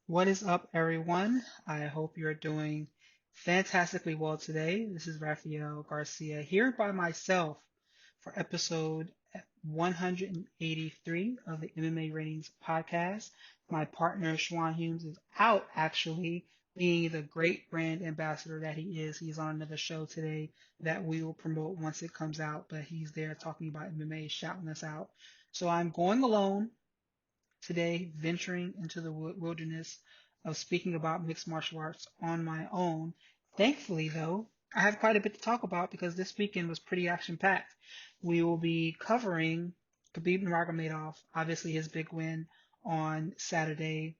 What is up, everyone? I hope you're doing fantastically well today. This is Raphael Garcia here by myself for episode 183 of the MMA Ratings podcast. My partner, Schwan Humes, is out actually being the great brand ambassador that he is. He's on another show today that we will promote once it comes out, but he's there talking about MMA, shouting us out. So I'm going alone today, venturing into the wilderness of speaking about mixed martial arts on my own. Thankfully, though, I have quite a bit to talk about because this weekend was pretty action packed. We will be covering Khabib Nurmagomedov, obviously his big win on Saturday,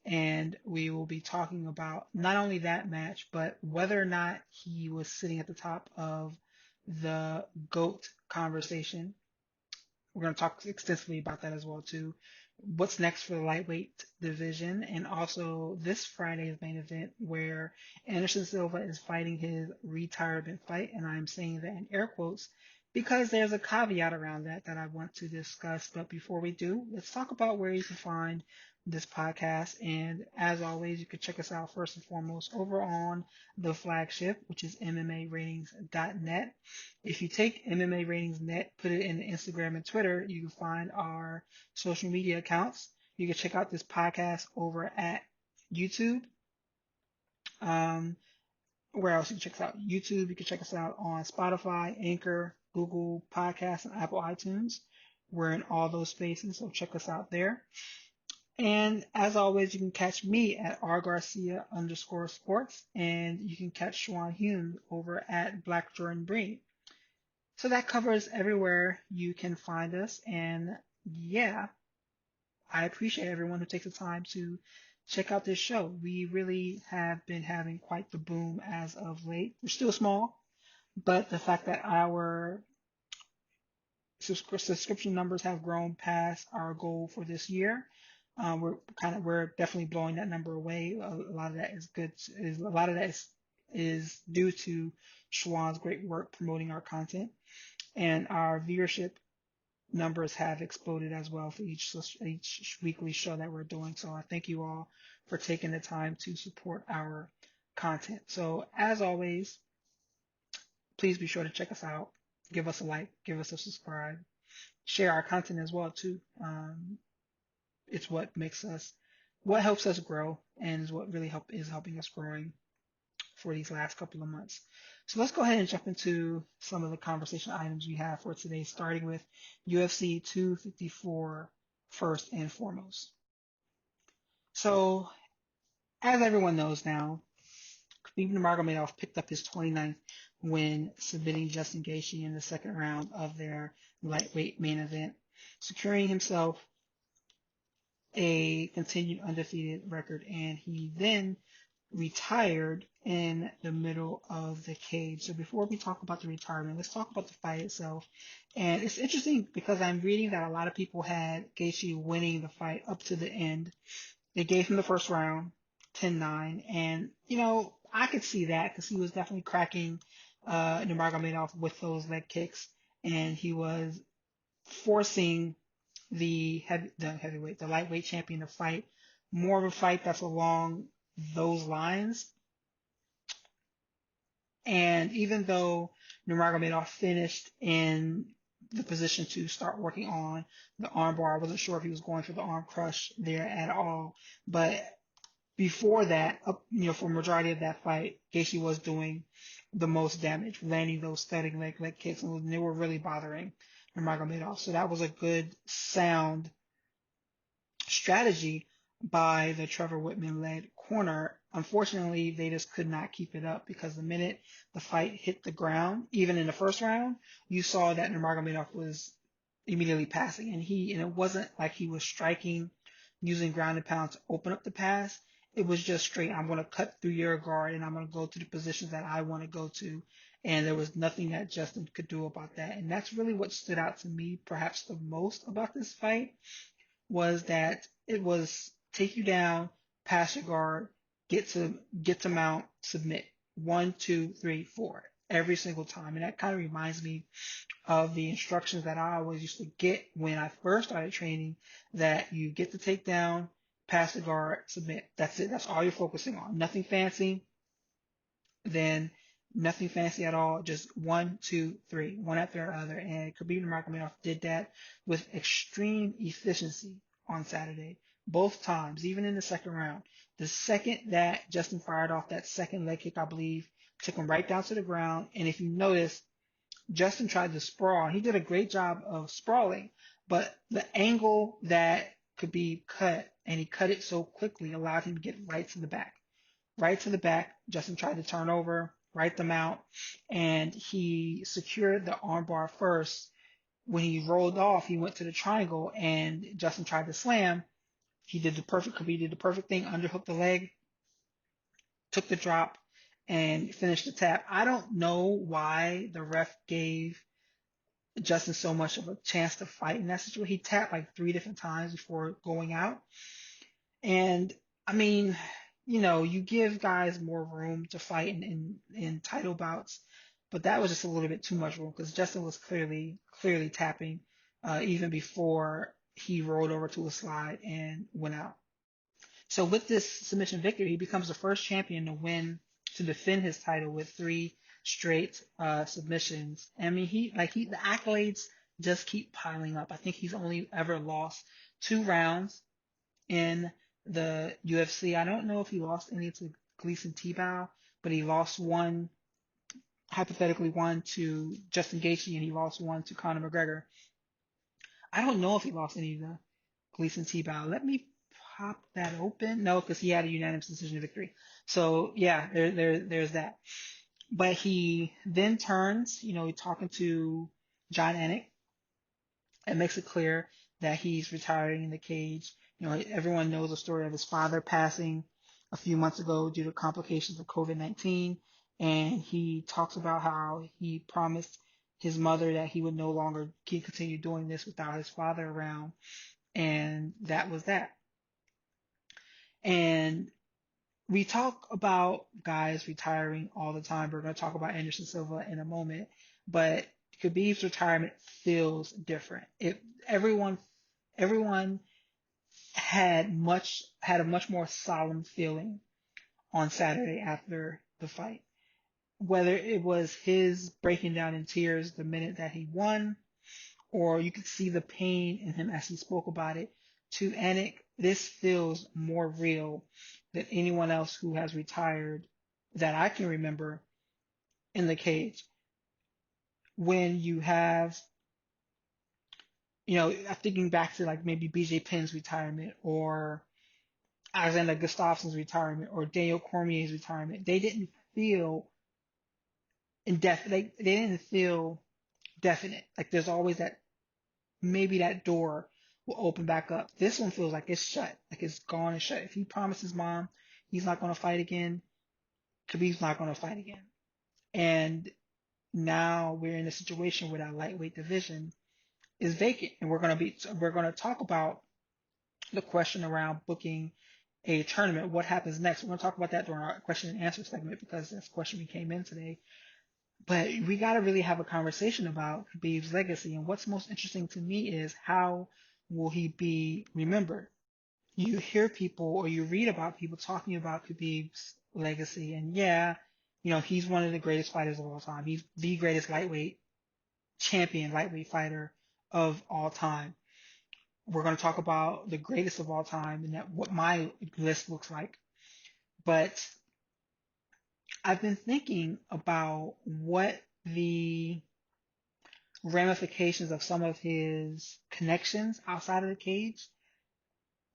and we will be talking about not only that match, but whether or not he was sitting at the top of the GOAT conversation. We're going to talk extensively about that as well too. What's next for the lightweight division, and also this Friday's main event where Anderson Silva is fighting his retirement fight, and I'm saying that in air quotes because there's a caveat around that I want to discuss. But before we do, let's talk about where you can find this podcast. And as always, you can check us out first and foremost over on the flagship, which is MMAratings.net. If you take MMA Ratings Net, put it in Instagram and Twitter, you can find our social media accounts. You can check out this podcast over at YouTube. Um, where else you can check us out? YouTube. You can check us out on Spotify, Anchor, Google Podcasts, and Apple iTunes. We're in all those spaces, so check us out there. And as always, you can catch me at rgarcia_sports, and you can catch Schwan Hume over at Black Jordan Breed. So that covers everywhere you can find us. And yeah, I appreciate everyone who takes the time to check out this show. We really have been having quite the boom as of late. We're still small, but the fact that our subscription numbers have grown past our goal for this year, we're definitely blowing that number away. A lot of that is good. Is a lot of that is due to Schwann's great work promoting our content, and our viewership numbers have exploded as well for each weekly show that we're doing. So I thank you all for taking the time to support our content. So as always, please be sure to check us out. Give us a like, give us a subscribe, share our content as well too. It's what helps us grow, and is what really is helping us growing for these last couple of months. So let's go ahead and jump into some of the conversation items we have for today, starting with UFC 254 first and foremost. So, as everyone knows now, Khabib Nurmagomedov picked up his 29th win, submitting Justin Gaethje in the second round of their lightweight main event, securing himself a continued undefeated record, and he then retired in the middle of the cage. So before we talk about the retirement, let's talk about the fight itself. And it's interesting because I'm reading that a lot of people had Gaethje winning the fight up to the end. They gave him the first round, 10-9, and I could see that because he was definitely cracking Nurmagomedov with those leg kicks, and he was forcing the lightweight champion to fight more of a fight that's along those lines. And even though Nurmagomedov finished in the position to start working on the armbar, I wasn't sure if he was going for the arm crush there at all. But before that, for majority of that fight, Gaethje was doing the most damage, landing those standing leg kicks, and they were really bothering Nurmagomedov. So that was a good, sound strategy by the Trevor Whitman led corner. Unfortunately, they just could not keep it up because the minute the fight hit the ground, even in the first round, you saw that Nurmagomedov was immediately passing, and it wasn't like he was striking using ground and pound to open up the pass. It was just straight, I'm going to cut through your guard and I'm going to go to the positions that I want to go to. And there was nothing that Justin could do about that. And that's really what stood out to me perhaps the most about this fight, was that it was take you down, pass your guard, get to mount, submit. One, two, three, four. Every single time. And that kind of reminds me of the instructions that I always used to get when I first started training, that you get the takedown, pass the guard, submit. That's it. That's all you're focusing on. Nothing fancy. Then nothing fancy at all. Just one, two, three, one after another. And Khabib Nurmagomedov did that with extreme efficiency on Saturday, both times, even in the second round. The second that Justin fired off that second leg kick, I believe, took him right down to the ground. And if you notice, Justin tried to sprawl. He did a great job of sprawling, but the angle that could be cut, and he cut it so quickly, allowed him to get right to the back. Right to the back. Justin tried to turn over, right the mount, and he secured the armbar first. When he rolled off, he went to the triangle, and Justin tried to slam. He did the perfect thing, underhooked the leg, took the drop, and finished the tap. I don't know why the ref gave Justin so much of a chance to fight in that situation. He tapped like 3 different times before going out. And I mean, you give guys more room to fight in title bouts, but that was just a little bit too much room because Justin was clearly tapping even before he rolled over to a slide and went out. So with this submission victory, he becomes the first champion to defend his title with 3 straight submissions. I mean, the accolades just keep piling up. I think he's only ever lost 2 rounds in the UFC. I don't know if he lost any to Gleason Tebow, but he lost one, hypothetically one to Justin Gaethje, and he lost one to Conor McGregor. I don't know if he lost any to Gleason Tebow. Let me pop that open. No, because he had a unanimous decision victory. So yeah, there's that. But he then turns, talking to John Anik, and makes it clear that he's retiring in the cage. Everyone knows the story of his father passing a few months ago due to complications of COVID-19. And he talks about how he promised his mother that he would no longer continue doing this without his father around. And that was that. And we talk about guys retiring all the time. We're going to talk about Anderson Silva in a moment, but Khabib's retirement feels different. Everyone had a much more solemn feeling on Saturday after the fight. Whether it was his breaking down in tears the minute that he won, or you could see the pain in him as he spoke about it. To Anik, this feels more real than anyone else who has retired that I can remember in the cage. When you have, I'm thinking back to like maybe BJ Penn's retirement or Alexander Gustafsson's retirement or Daniel Cormier's retirement. They didn't feel indefinite. They didn't feel definite. Like there's always that, maybe that door will open back up. This one feels like it's shut, like it's gone and shut. If he promises mom he's not going to fight again, Khabib's not going to fight again. And now we're in a situation where that lightweight division is vacant, and we're going to talk about the question around booking a tournament. What happens next? We're going to talk about that during our question and answer segment because that's the question we came in today. But we got to really have a conversation about Khabib's legacy. And what's most interesting to me is how will he be remembered? You hear people or you read about people talking about Khabib's legacy. And yeah, he's one of the greatest fighters of all time. He's the greatest lightweight fighter of all time. We're going to talk about the greatest of all time and what my list looks like. But I've been thinking about what the ramifications of some of his connections outside of the cage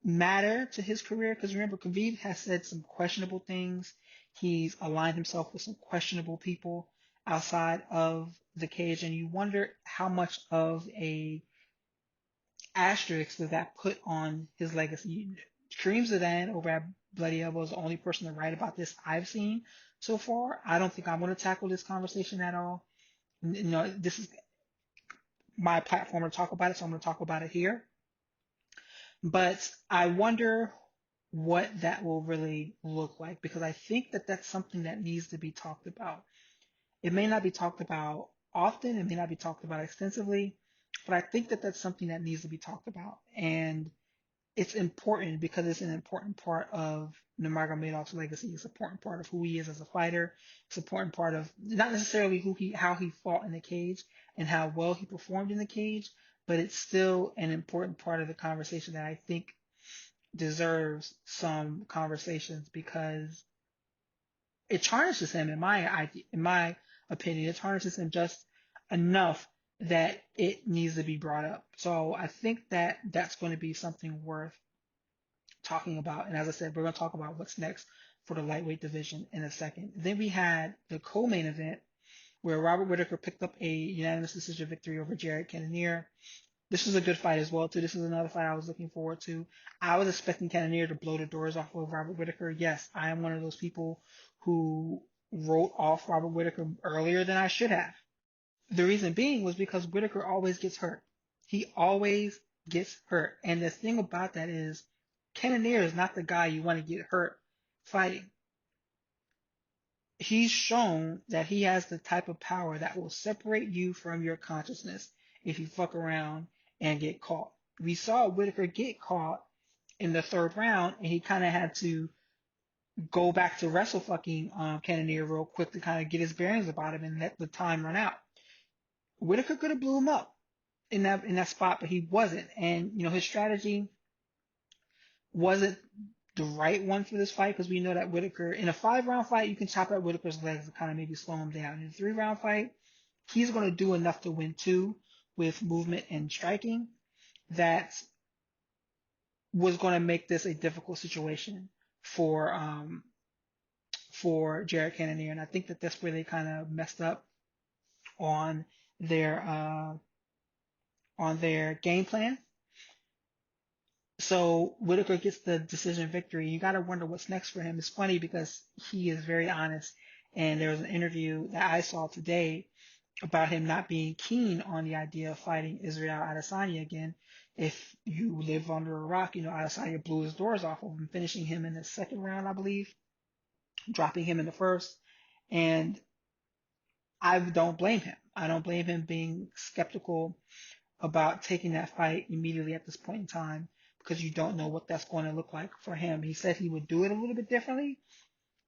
matter to his career. Because remember, Khabib has said some questionable things. He's aligned himself with some questionable people outside of the cage, and you wonder how much of a asterisk does that put on his legacy. Kareem Zidane over at Bloody Elbow is the only person to write about this I've seen so far. I don't think I'm going to tackle this conversation at all. This is my platform to talk about it, so I'm going to talk about it here. But I wonder what that will really look like, because I think that that's something that needs to be talked about. It may not be talked about often, it may not be talked about extensively, but I think that that's something that needs to be talked about. And it's important because it's an important part of Nurmagomedov's legacy. It's an important part of who he is as a fighter. It's an important part of not necessarily how he fought in the cage and how well he performed in the cage, but it's still an important part of the conversation that I think deserves some conversations because it tarnishes him in my opinion. It tarnishes him just enough that it needs to be brought up. So I think that that's going to be something worth talking about. And as I said, we're going to talk about what's next for the lightweight division in a second. Then we had the co-main event where Robert Whittaker picked up a unanimous decision victory over Jared Cannonier. This was a good fight as well, too. This is another fight I was looking forward to. I was expecting Cannonier to blow the doors off of Robert Whittaker. Yes, I am one of those people who wrote off Robert Whittaker earlier than I should have. The reason being was because Whittaker always gets hurt. He always gets hurt. And the thing about that is Cannonier is not the guy you want to get hurt fighting. He's shown that he has the type of power that will separate you from your consciousness if you fuck around and get caught. We saw Whittaker get caught in the third round, and he kind of had to go back to wrestle fucking Cannonier real quick to kind of get his bearings about him and let the time run out. Whittaker could have blew him up in that spot, but he wasn't. And his strategy wasn't the right one for this fight because we know that Whittaker in a 5-round fight you can chop at Whittaker's legs and kind of maybe slow him down. In a 3-round fight, he's going to do enough to win too with movement and striking that was going to make this a difficult situation for Jared Cannonier, and I think that that's where they kind of messed up on their game plan. So Whittaker gets the decision victory. You got to wonder what's next for him. It's funny because he is very honest, and there was an interview that I saw today about him not being keen on the idea of fighting Israel Adesanya again. If you live under a rock, Adesanya blew his doors off of him, finishing him in the second round, I believe, dropping him in the first. And I don't blame him. I don't blame him being skeptical about taking that fight immediately at this point in time because you don't know what that's going to look like for him. He said he would do it a little bit differently,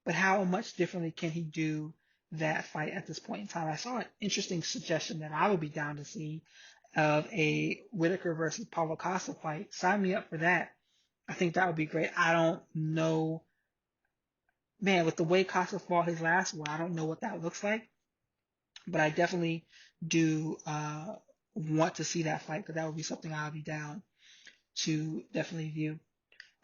but how much differently can he do that fight at this point in time? I saw an interesting suggestion that I would be down to see of a Whittaker versus Paulo Costa fight. Sign me up for that. I think that would be great. I don't know, man, with the way Costa fought his last one, I don't know what that looks like, but I definitely do want to see that fight because that would be something I would be down to definitely view.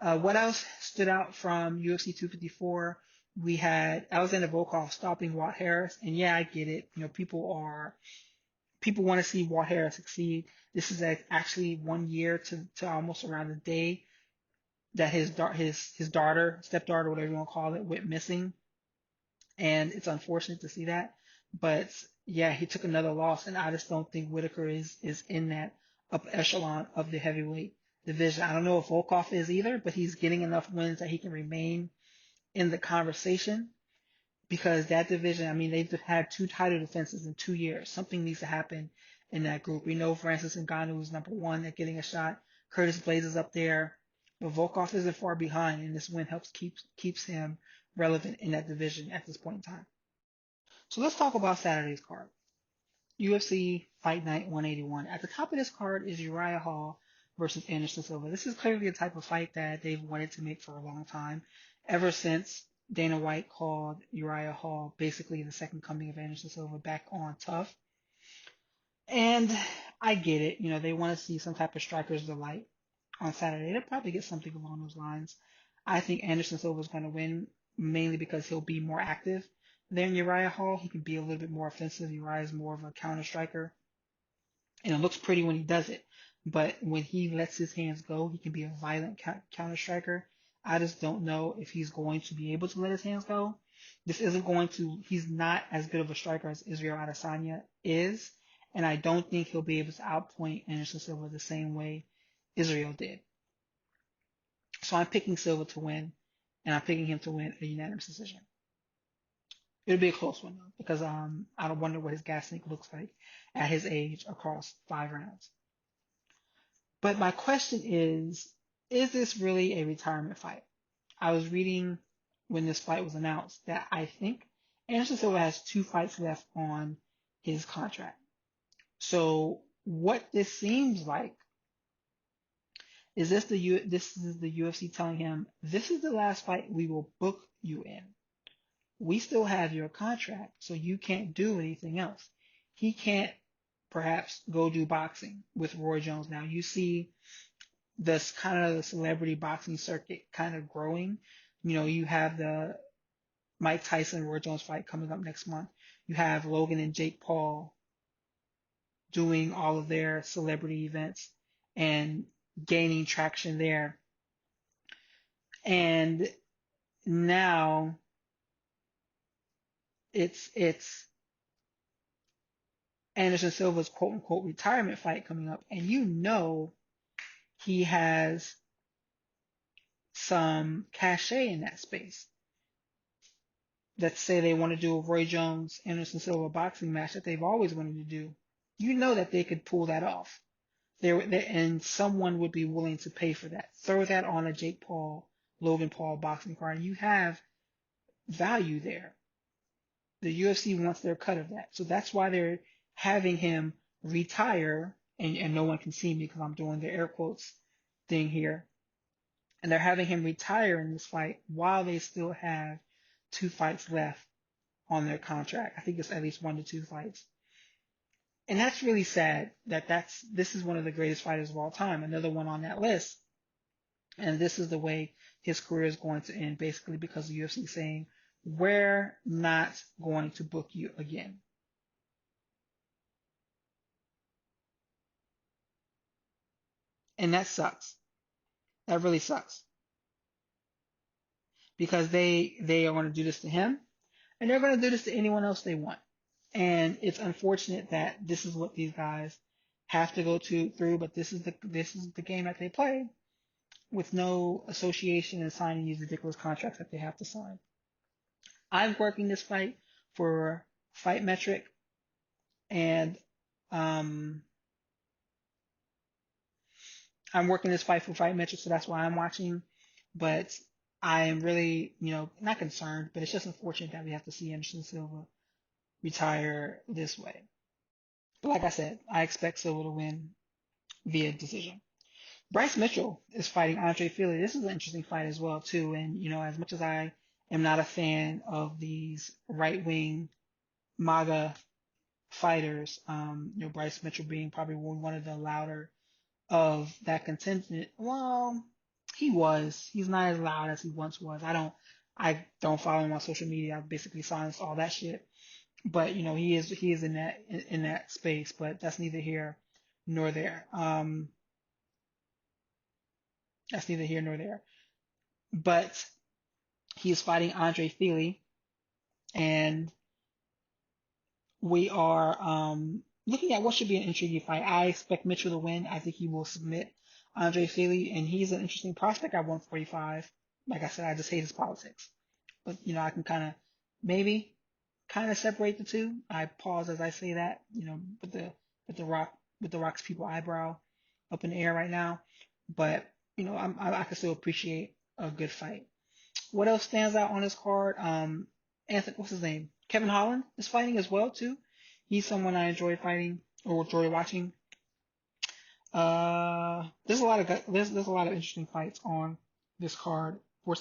What else stood out from UFC 254? We had Alexander Volkov stopping Walt Harris, and yeah, I get it. People want to see Walt Harris succeed. This is actually 1 year to almost around the day that his daughter, stepdaughter, whatever you want to call it, went missing, and it's unfortunate to see that. But yeah, he took another loss, and I just don't think Whittaker is in that upper echelon of the heavyweight division. I don't know if Volkov is either, but he's getting enough wins that he can remain in the conversation because that division, I mean, they've had 2 title defenses in 2 years. Something needs to happen in that group. We know Francis Ngannou is number 1 at getting a shot. Curtis Blaydes is up there, but Volkov isn't far behind, and this win helps keeps him relevant in that division at this point in time. So let's talk about Saturday's card. UFC Fight Night 181. At the top of this card is Uriah Hall versus Anderson Silva. This is clearly a type of fight that they've wanted to make for a long time, ever since Dana White called Uriah Hall basically the second coming of Anderson Silva back on Tough. And I get it. They want to see some type of striker's delight on Saturday. They'll probably get something along those lines. I think Anderson Silva is going to win mainly because he'll be more active than Uriah Hall. He can be a little bit more offensive. Uriah is more of a counter striker. And it looks pretty when he does it. But when he lets his hands go, he can be a violent counter striker. I just don't know if he's going to be able to let his hands go. He's not as good of a striker as Israel Adesanya is. And I don't think he'll be able to outpoint Anderson Silva the same way Israel did. So I'm picking Silva to win, and I'm picking him to win a unanimous decision. It'll be a close one, though, because I don't wonder what his gas tank looks like at his age across 5 rounds. But my question is is this really a retirement fight? I was reading when this fight was announced that I think Anderson Silva has 2 fights left on his contract. So what this seems like is this is the UFC telling him this is the last fight we will book you in. We still have your contract, so you can't do anything else. He can't perhaps go do boxing with Roy Jones now. You see this kind of the celebrity boxing circuit kind of growing. You know, you have the Mike Tyson Roy Jones fight coming up next month. You have Logan and Jake Paul doing all of their celebrity events and gaining traction there. And now it's Anderson Silva's quote unquote retirement fight coming up, and you know he has some cachet in that space. Let's say they want to do a Roy Jones Anderson Silva boxing match that they've always wanted to do. You know that they could pull that off. And someone would be willing to pay for that. Throw that on a Jake Paul, Logan Paul boxing card, and you have value there. The UFC wants their cut of that. So that's why they're having him retire, and no one can see me because I'm doing the air quotes thing here. And they're having him retire in this fight while they still have 2 fights left on their contract. I think it's at least 1 to 2 fights. And that's really sad this is one of the greatest fighters of all time, another one on that list. And this is the way his career is going to end, basically because the UFC is saying, we're not going to book you again. And that sucks. That really sucks. Because they are going to do this to him, and they're going to do this to anyone else they want. And it's unfortunate that this is what these guys have to go through, but this is the game that they play with no association and signing these ridiculous contracts that they have to sign. I'm working this fight for Fight Metric, and I'm working this fight for Fight Metric, so that's why I'm watching. But I am really, not concerned, but it's just unfortunate that we have to see Anderson Silva retire this way. But like I said, I expect Silva to win via decision. Bryce Mitchell is fighting Andre Fili. This is an interesting fight as well, too. And, as much as I am not a fan of these right-wing MAGA fighters, Bryce Mitchell being probably one of the louder of that contingent. Well, he's not as loud as he once was. I don't follow him on social media. I basically silenced all that shit. But he is in that space. But that's neither here nor there. That's neither here nor there. But he is fighting Andre Fili, and we are looking at what should be an intriguing fight. I expect Mitchell to win. I think he will submit Andre Fili, and he's an interesting prospect at 145. Like I said, I just hate his politics. But I can maybe separate the two. I pause as I say that, with the Rock's people eyebrow up in the air right now. But I can still appreciate a good fight. What else stands out on this card? Anthony, what's his name? Kevin Holland is fighting as well too. He's someone I enjoy fighting or enjoy watching. There's a lot of interesting fights on this card for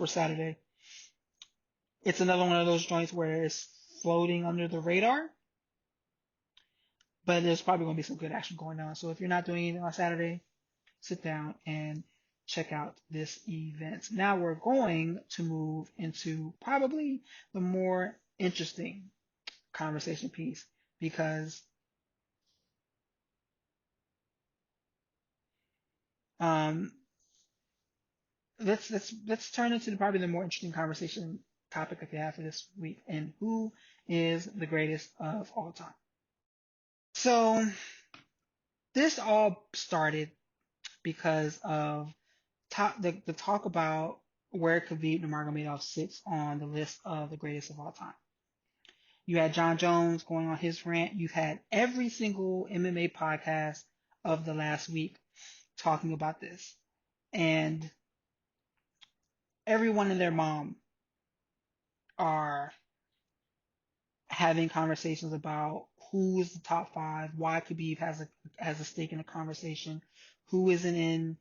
Saturday. It's another one of those joints where it's floating under the radar, but there's probably going to be some good action going on. So if you're not doing anything on Saturday, sit down and check out this event. Now we're going to move into probably the more interesting conversation piece, because let's turn into probably the more interesting conversation topic that we have for this week, and who is the greatest of all time. So this all started because of the talk about where Khabib Nurmagomedov sits on the list of the greatest of all time. You had John Jones going on his rant. You've had every single MMA podcast of the last week talking about this, and everyone and their mom are having conversations about who is the top five, why Khabib has a stake in the conversation, who isn't in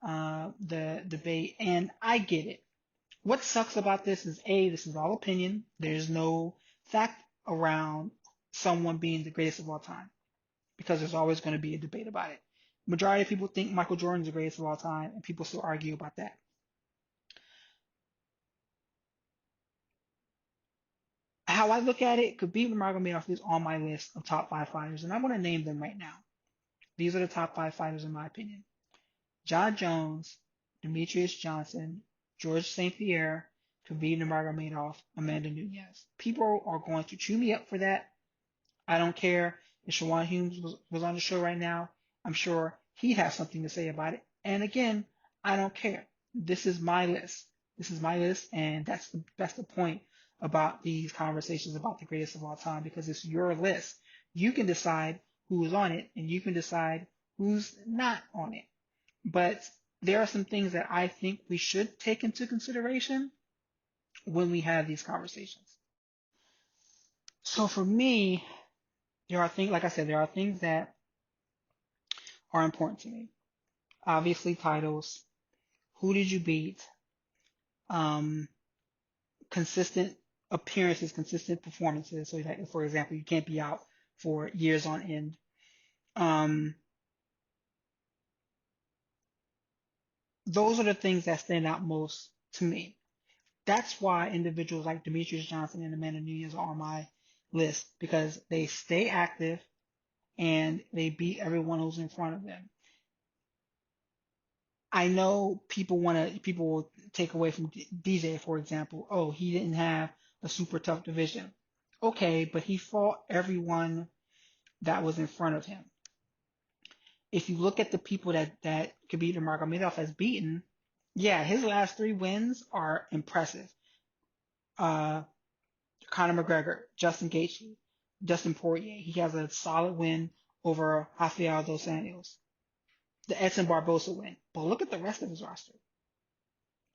the debate, and I get it. What sucks about this is this is all opinion. There's no fact around someone being the greatest of all time because there's always going to be a debate about it. Majority of people think Michael Jordan's the greatest of all time, and people still argue about that. How I look at it, Khabib Nurmagomedov is on my list of top five fighters, and I'm going to name them right now. These are the top five fighters in my opinion: John Jones, Demetrius Johnson, George St.Pierre, Khabib Nurmagomedov, Amanda Nunes. People are going to chew me up for that. I don't care if Shawan Humes was on the show right now. I'm sure he has something to say about it. And again, I don't care. This is my list. This is my list, and that's the point about these conversations about the greatest of all time, because it's your list. You can decide who is on it, and you can decide who's not on it. But there are some things that I think we should take into consideration when we have these conversations. So for me, there are things, like I said, there are things that are important to me. Obviously, titles. Who did you beat? Um, Consistent appearances, consistent performances. So, that, for example, you can't be out for years on end. Um, those are the things that stand out most to me. That's why individuals like Demetrius Johnson and Amanda Nunes are on my list, because they stay active and they beat everyone who's in front of them. I know people will take away from DJ, for example. Oh, he didn't have a super tough division. Okay, but he fought everyone that was in front of him. If you look at the people that Khabib Nurmagomedov has beaten, yeah, his last three wins are impressive. Uh, Conor McGregor, Justin Gaethje, Dustin Poirier. He has a solid win over Raphael dos Anjos, the Edson Barbosa win. But look at the rest of his roster.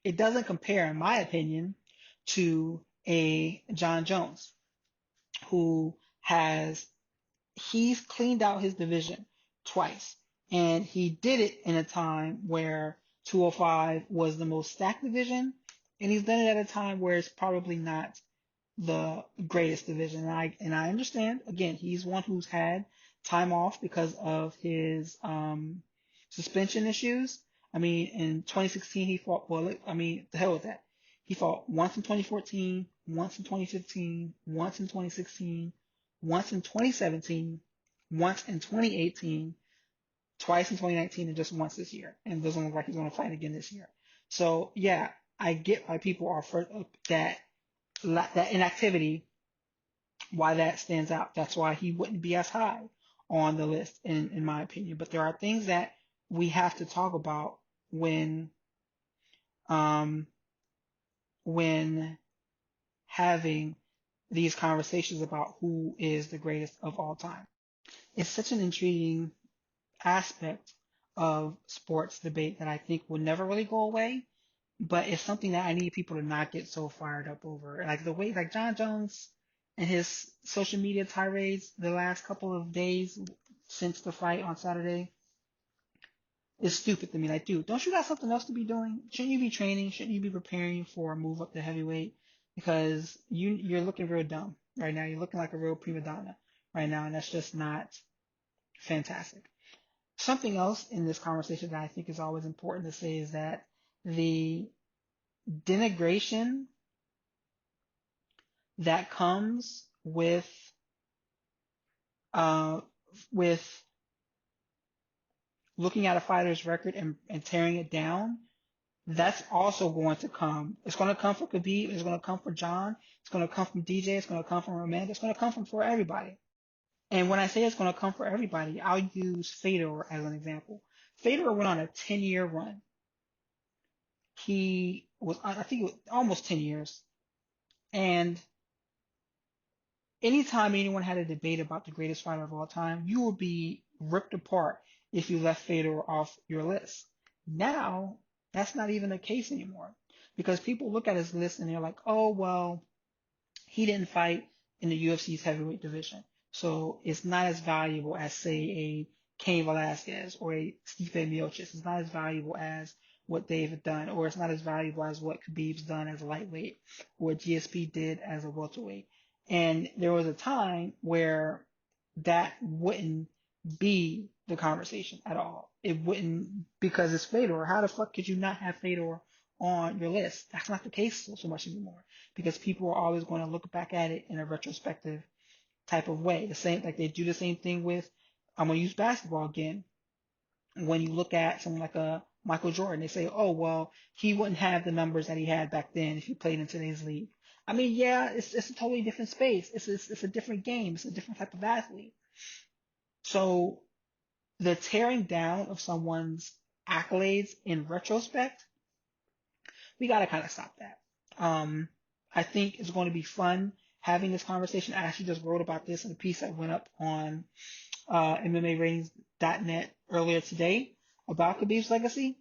It doesn't compare, in my opinion, to a John Jones, who he's cleaned out his division twice. And he did it in a time where 205 was the most stacked division. And he's done it at a time where it's probably not the greatest division. And I understand, again, he's one who's had time off because of his suspension issues. I mean, in 2016, he fought, well, I mean, the hell with that. He fought once in 2014, once in 2015, once in 2016, once in 2017, once in 2018, twice in 2019, and just once this year. And it doesn't look like he's going to fight again this year. So, yeah, I get why people are that inactivity, why that stands out. That's why he wouldn't be as high on the list, in my opinion. But there are things that we have to talk about um, when having these conversations about who is the greatest of all time. It's such an intriguing aspect of sports debate that I think will never really go away, but it's something that I need people to not get so fired up over. Like the way, like John Jones and his social media tirades the last couple of days since the fight on Saturday is stupid to me. Like, dude, don't you got something else to be doing? Shouldn't you be training? Shouldn't you be preparing for a move up to heavyweight? Because you're looking real dumb right now. You're looking like a real prima donna right now, and that's just not fantastic. Something else in this conversation that I think is always important to say is that the denigration that comes uh, with looking at a fighter's record and tearing it down, that's also going to come. It's going to come for Khabib. It's going to come for John. It's going to come from DJ. It's going to come from Amanda. It's going to come from for everybody. And when I say it's going to come for everybody, I'll use Fedor as an example. Fedor went on a 10-year run. He was, I think it was almost 10 years. And anytime anyone had a debate about the greatest fighter of all time, you will be ripped apart if you left Fedor off your list. Now, that's not even the case anymore because people look at his list and they're like, oh, well, he didn't fight in the UFC's heavyweight division. So it's not as valuable as, say, a Cain Velasquez or a Stipe Miocic. It's not as valuable as what they've done, or it's not as valuable as what Khabib's done as a lightweight, or what GSP did as a welterweight. And there was a time where that wouldn't be the conversation at all. It wouldn't, because it's Fedor. How the fuck could you not have Fedor on your list? That's not the case so much anymore because people are always going to look back at it in a retrospective type of way. The same, like they do the same thing with, I'm going to use basketball again. When you look at someone like a Michael Jordan, they say, oh, well, he wouldn't have the numbers that he had back then if he played in today's league. I mean, yeah, it's a totally different space. It's a different game. It's a different type of athlete. So the tearing down of someone's accolades in retrospect, we got to kind of stop that. I think it's going to be fun having this conversation. I actually just wrote about this in a piece that went up on MMAratings.net earlier today about Khabib's legacy.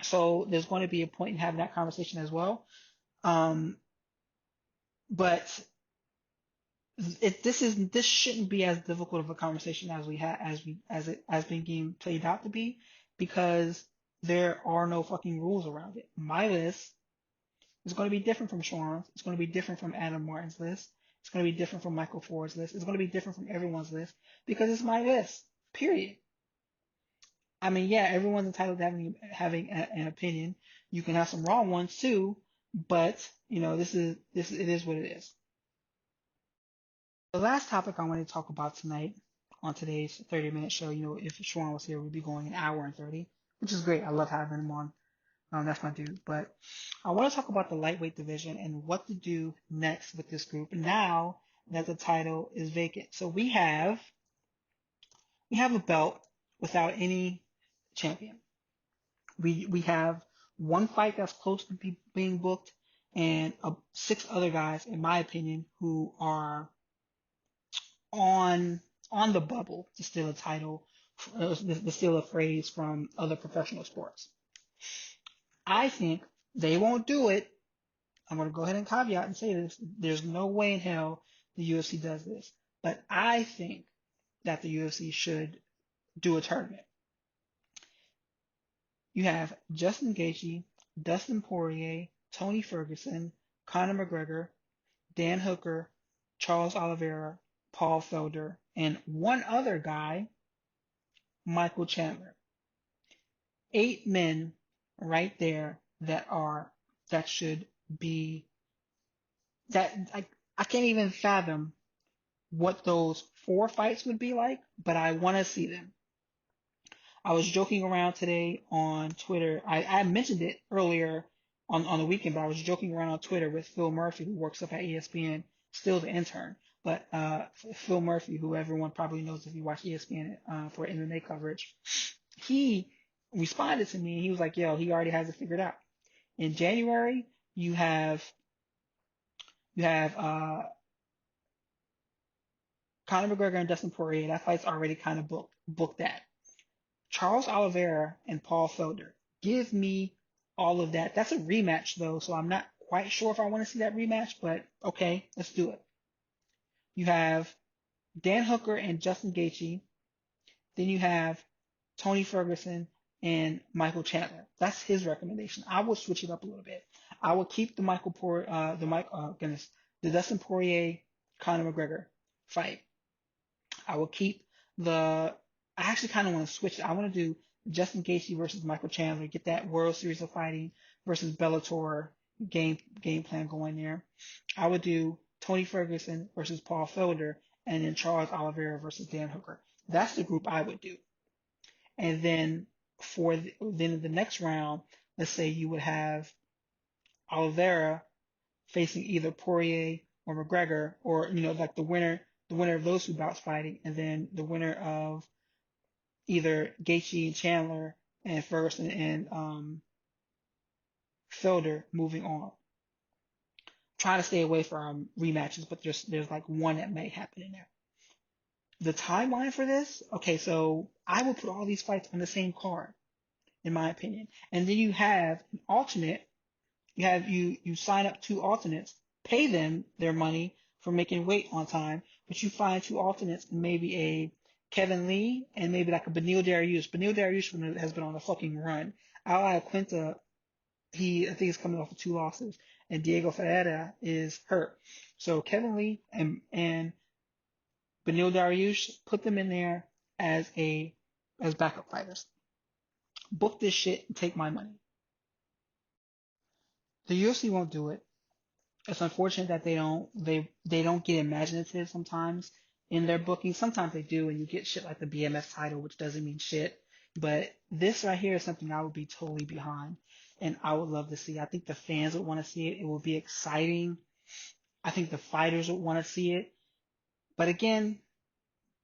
So there's going to be a point in having that conversation as well. Um, but this shouldn't be as difficult of a conversation as we had as it has been getting played out to be, because there are no fucking rules around it. My list is going to be different from Sean's. It's going to be different from Adam Martin's list. It's going to be different from Michael Ford's list. It's going to be different from everyone's list because it's my list. Period. I mean, yeah, everyone's entitled to having an opinion. You can have some wrong ones too, but it is what it is. The last topic I wanted to talk about tonight on today's 30-minute show, if Sean was here, we'd be going an hour and 30, which is great. I love having him on. That's my dude. But I want to talk about the lightweight division and what to do next with this group now that the title is vacant. So we have a belt without any champion. We have one fight that's close to being booked, and 6 other guys, in my opinion, who are on the bubble to steal a title, to steal a phrase from other professional sports. I think they won't do it. I'm going to go ahead and caveat and say this. There's no way in hell the UFC does this. But I think that the UFC should do a tournament. You have Justin Gaethje, Dustin Poirier, Tony Ferguson, Conor McGregor, Dan Hooker, Charles Oliveira, Paul Felder, and one other guy, Michael Chandler. 8 men right there that should be that I can't even fathom what those 4 fights would be like, but I want to see them. I was joking around today on Twitter. I mentioned it earlier on the weekend, but I was joking around on Twitter with Phil Murphy, who works up at ESPN, still the intern. But Phil Murphy, who everyone probably knows if you watch ESPN for MMA coverage, he responded to me and he was like, yo, he already has it figured out. In January, you have Conor McGregor and Dustin Poirier. That fight's already kind of booked that. Charles Oliveira and Paul Felder. Give me all of that. That's a rematch though, so I'm not quite sure if I want to see that rematch, but okay, let's do it. You have Dan Hooker and Justin Gaethje. Then you have Tony Ferguson and Michael Chandler. That's his recommendation. I will switch it up a little bit. I will keep the Dustin Poirier Conor McGregor fight. I will keep I actually kind of want to switch it. I want to do Justin Gaethje versus Michael Chandler, get that World Series of Fighting versus Bellator game plan going there. I would do Tony Ferguson versus Paul Felder, and then Charles Oliveira versus Dan Hooker. That's the group I would do. And then then the next round, let's say you would have Oliveira facing either Poirier or McGregor, or like the winner of those 2 bouts fighting, and then the winner of either Gaethje and Chandler and Ferguson and Felder moving on. Trying to stay away from rematches, but there's like one that may happen in there. The timeline for this, okay, so I will put all these fights on the same card, in my opinion. And then you have an alternate. You sign up two alternates, pay them their money for making weight on time, but you find two alternates and maybe a Kevin Lee and maybe like a Beneil Dariush. Beneil Dariush has been on a fucking run. Al Quinta, I think he's coming off of two losses, and Diego Ferreira is hurt. So Kevin Lee and Beneil Dariush, put them in there as a as backup fighters. Book this shit and take my money. The UFC won't do it. It's unfortunate that they don't get imaginative sometimes in their booking. Sometimes they do, and you get shit like the BMF title, which doesn't mean shit. But this right here is something I would be totally behind, and I would love to see. I think the fans would want to see it. It will be exciting. I think the fighters would want to see it. But again,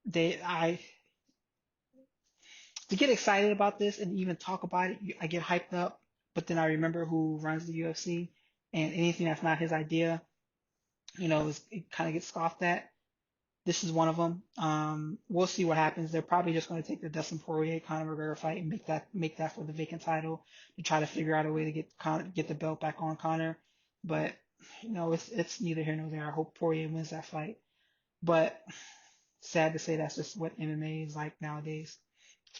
they I to get excited about this and even talk about it, I get hyped up. But then I remember who runs the UFC, and anything that's not his idea, it kind of gets scoffed at. This is one of them. We'll see what happens. They're probably just going to take the Dustin Poirier Conor McGregor fight and make that for the vacant title to try to figure out a way to get the belt back on Conor. But it's neither here nor there. I hope Poirier wins that fight. But sad to say, that's just what MMA is like nowadays,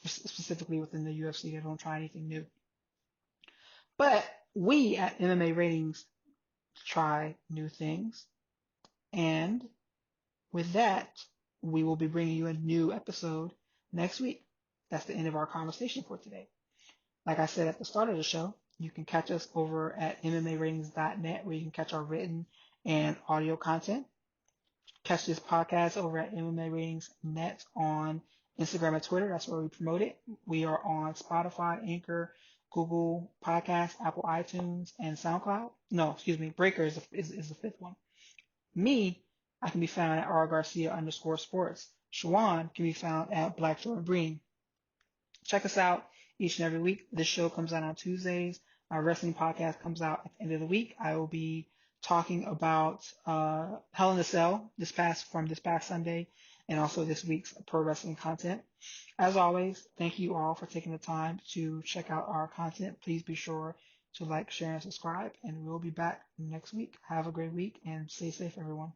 specifically within the UFC. They don't try anything new. But we at MMA Ratings try new things, and with that, we will be bringing you a new episode next week. That's the end of our conversation for today. Like I said at the start of the show, you can catch us over at MMAratings.net, where you can catch our written and audio content. Catch this podcast over at MMA Ratings Net on Instagram and Twitter. That's where we promote it. We are on Spotify, Anchor, Google Podcasts, Apple iTunes, and SoundCloud. No, excuse me. Breaker is the fifth one. Me, I can be found at rgarcia_sports. Shawan can be found at Black Jordan Breen. Check us out each and every week. This show comes out on Tuesdays. My wrestling podcast comes out at the end of the week. I will be talking about Hell in a Cell this past Sunday, and also this week's pro wrestling content. As always, thank you all for taking the time to check out our content. Please be sure to like, share, and subscribe, and we'll be back next week. Have a great week and stay safe, everyone.